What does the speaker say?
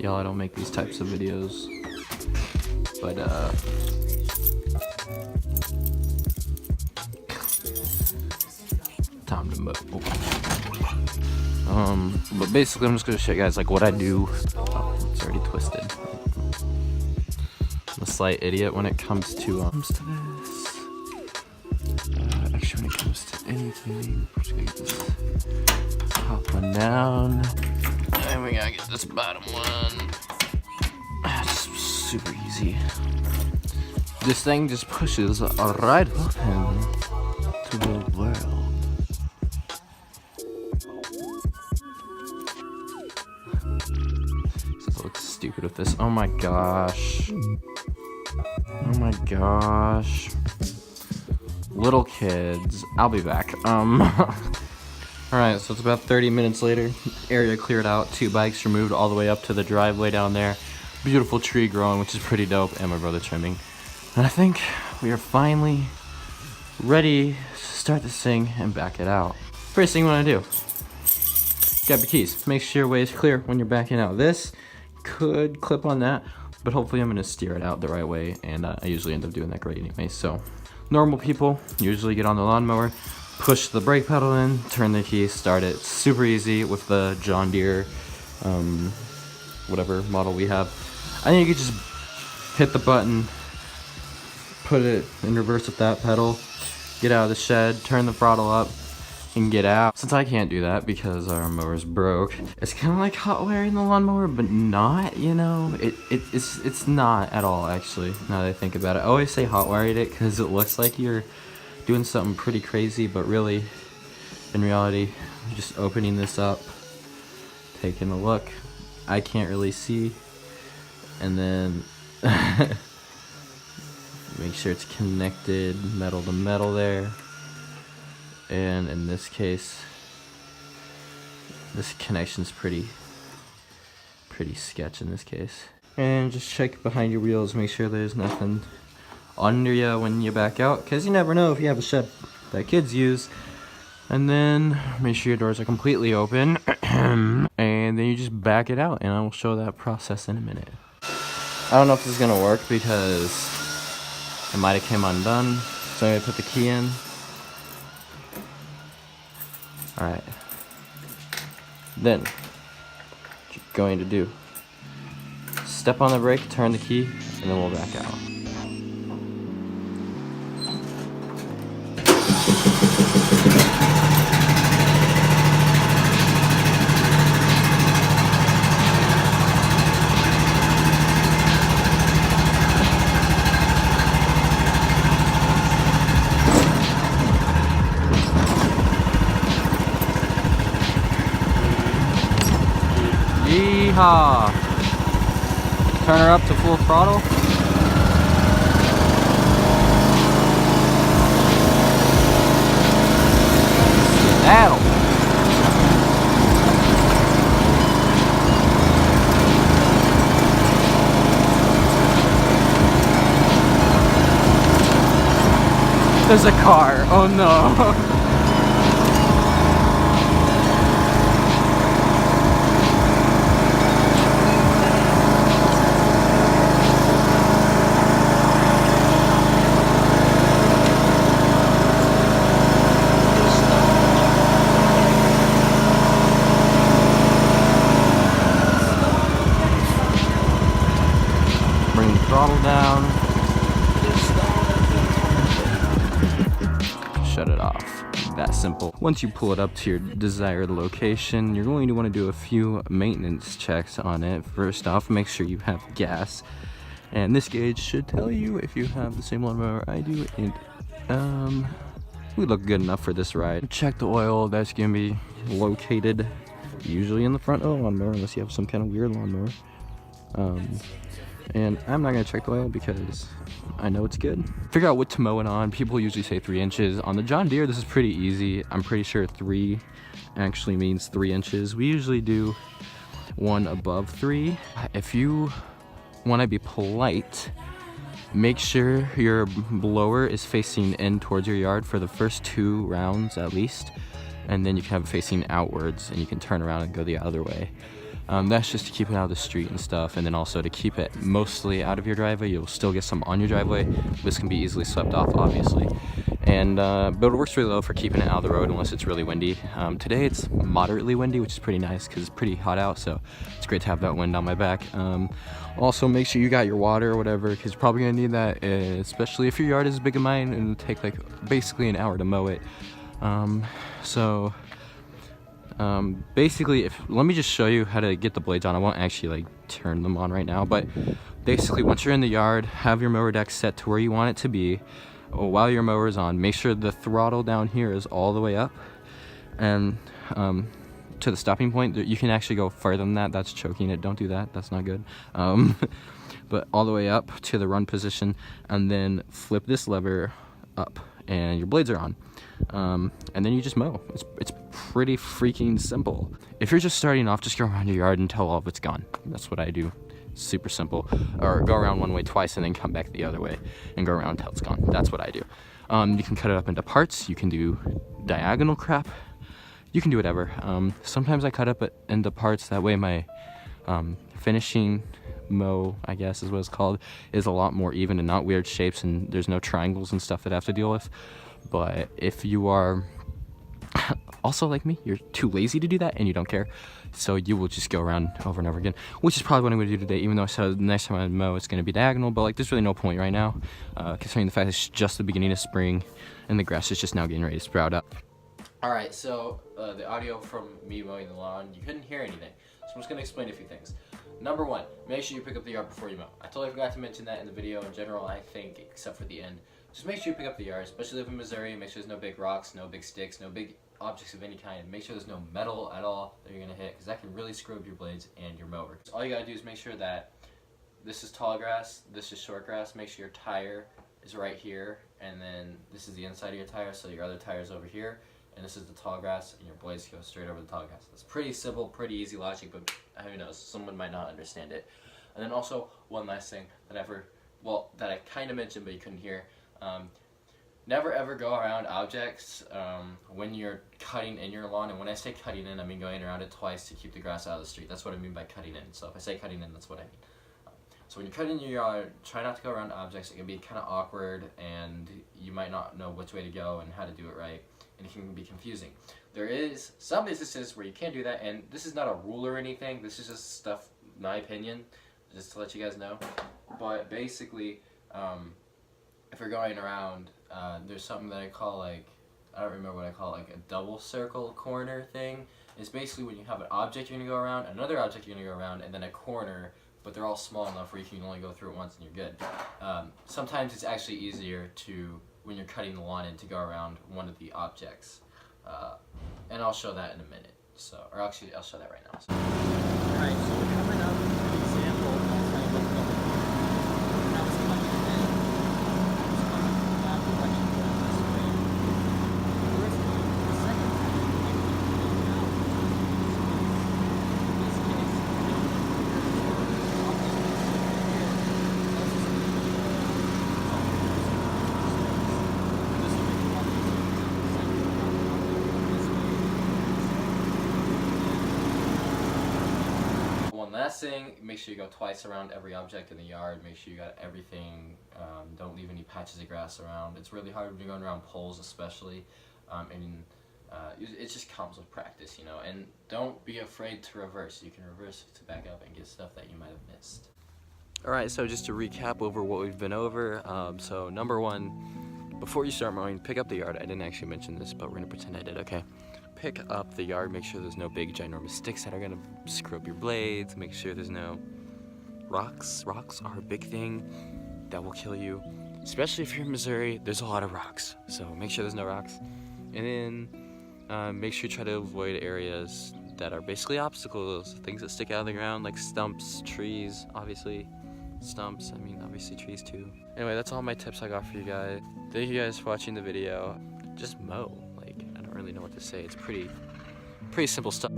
y'all, I don't make these types of videos, but time to move. But basically I'm just gonna show you guys like what I do. Oh, it's already twisted. I'm a slight idiot when it comes to this. Actually, when it comes to anything, I'm just gonna get this top one down, and we gotta get this bottom one. It's super easy. This thing just pushes right open to the world. So it looks stupid with this. Oh my gosh. Oh my gosh. Little kids. I'll be back. Alright, so it's about 30 minutes later. Area cleared out, 2 bikes removed all the way up to the driveway down there. Beautiful tree growing, which is pretty dope, and my brother trimming. And I think we are finally ready to start this thing and back it out. First thing you want to do, grab your keys. Make sure your way is clear when you're backing out. This could clip on that, but hopefully I'm going to steer it out the right way, and I usually end up doing that great anyway. So normal people usually get on the lawnmower, push the brake pedal in, turn the key, start it. It's super easy with the John Deere, whatever model we have. I think you could just hit the button, put it in reverse with that pedal, get out of the shed, turn the throttle up, and get out. Since I can't do that because our mower's broke, it's kind of like hot wiring the lawnmower, but not, you know? It's not at all, actually, now that I think about it. I always say hot wired it because it looks like you're doing something pretty crazy, but really, in reality, you're just opening this up, taking a look. I can't really see, and then make sure it's connected metal to metal there. And in this case, this connection's pretty sketch in this case. And just check behind your wheels, make sure there's nothing under you when you back out, because you never know if you have a shed that kids use. And then make sure your doors are completely open, and then you just back it out, and I will show that process in a minute. I don't know if this is gonna work because it might have came undone, so I'm gonna put the key in. Alright, then what you're going to do, step on the brake, turn the key, and then we'll back out. Yeehaw! Turn her up to full throttle. That'll. There's a car. Oh no. Bring the throttle down. Shut it off. That simple. Once you pull it up to your desired location, you're going to want to do a few maintenance checks on it. First off, make sure you have gas. And this gauge should tell you if you have the same lawnmower I do. And we look good enough for this ride. Check the oil. That's going to be located usually in the front of the lawnmower, unless you have some kind of weird lawnmower. And I'm not going to check the oil because I know it's good. Figure out what to mow it on. People usually say 3 inches. On the John Deere, this is pretty easy. I'm pretty sure 3 actually means 3 inches. We usually do 1 above 3. If you want to be polite, make sure your blower is facing in towards your yard for the first 2 rounds at least. And then you can have it facing outwards and you can turn around and go the other way. That's just to keep it out of the street and stuff, and then also to keep it mostly out of your driveway. You'll still get some on your driveway. This can be easily swept off, obviously. And but it works really well for keeping it out of the road unless it's really windy. Today it's moderately windy, which is pretty nice because it's pretty hot out, so it's great to have that wind on my back. Also, make sure you got your water or whatever, because you're probably gonna need that, especially if your yard is as big as mine, and it'll take like basically an hour to mow it. Basically, let me just show you how to get the blades on. I won't actually like turn them on right now, but basically once you're in the yard, have your mower deck set to where you want it to be. While your mower is on, make sure the throttle down here is all the way up, and to the stopping point. You can actually go further than that. That's choking it. Don't do that. That's not good. But all the way up to the run position, and then flip this lever up, and your blades are on. And then you just mow. It's pretty freaking simple. If you're just starting off, just go around your yard until all of it's gone. That's what I do. Super simple. Or go around one way twice and then come back the other way and go around until it's gone. That's what I do. You can cut it up into parts. You can do diagonal crap. You can do whatever. Sometimes I cut up it into parts. That way my finishing mow, I guess is what it's called, is a lot more even and not weird shapes, and there's no triangles and stuff that I have to deal with. But if you are also like me, you're too lazy to do that and you don't care, so you will just go around over and over again, which is probably what I'm going to do today, even though I said the next time I mow it's going to be diagonal. But like, there's really no point right now, considering the fact it's just the beginning of spring and the grass is just now getting ready to sprout up. Alright, so the audio from me mowing the lawn, you couldn't hear anything, so I'm just going to explain a few things. Number one, make sure you pick up the yard before you mow. I totally forgot to mention that in the video in general, I think, except for the end. Just make sure you pick up the yard, especially if in Missouri. Make sure there's no big rocks, no big sticks, no big objects of any kind. Make sure there's no metal at all that you're going to hit, because that can really screw up your blades and your mower. So all you got to do is make sure that this is tall grass, this is short grass. Make sure your tire is right here, and then this is the inside of your tire, so your other tire is over here. And this is the tall grass, and your blades go straight over the tall grass. It's pretty simple, pretty easy logic, but who knows, someone might not understand it. And then also, one last thing that I kind of mentioned but you couldn't hear. Never ever go around objects when you're cutting in your lawn. And when I say cutting in, I mean going around it twice to keep the grass out of the street. That's what I mean by cutting in. So if I say cutting in, that's what I mean. So when you're cutting in your yard, try not to go around objects. It can be kind of awkward, and you might not know which way to go and how to do it right. And it can be confusing. There is some instances where you can't do that, and this is not a rule or anything. This is just stuff, my opinion, just to let you guys know. But basically, if you're going around, there's something that I call, like, I don't remember what I call it, like a double circle corner thing. It's basically when you have an object you're going to go around, another object you're going to go around, and then a corner, but they're all small enough where you can only go through it once and you're good. Sometimes it's actually easier to, when you're cutting the lawn in, to go around one of the objects. And I'll show that in a minute. So, or actually, I'll show that right now. So. Alright, so we're coming up with an example. I'll tell you what's going on. When I was coming in, I was coming from that direction going this way. The first time, the second time, I came out. In this case, Last thing, make sure you go twice around every object in the yard. Make sure you got everything. Don't leave any patches of grass around. It's really hard when you're going around poles, especially. It just comes with practice, you know. And don't be afraid to reverse. You can reverse to back up and get stuff that you might have missed. Alright, so just to recap over what we've been over. So number one, before you start mowing, pick up the yard. I didn't actually mention this, but we're going to pretend I did, okay? Pick up the yard, make sure there's no big ginormous sticks that are gonna screw up your blades, make sure there's no rocks. Rocks are a big thing that will kill you, especially if you're in Missouri. There's a lot of rocks, so make sure there's no rocks. And then make sure you try to avoid areas that are basically obstacles, things that stick out of the ground, like stumps, trees, obviously stumps, I mean obviously trees too. Anyway, that's all my tips I got for you guys. Thank you guys for watching the video. Just mow. I don't really know what to say. It's pretty simple stuff.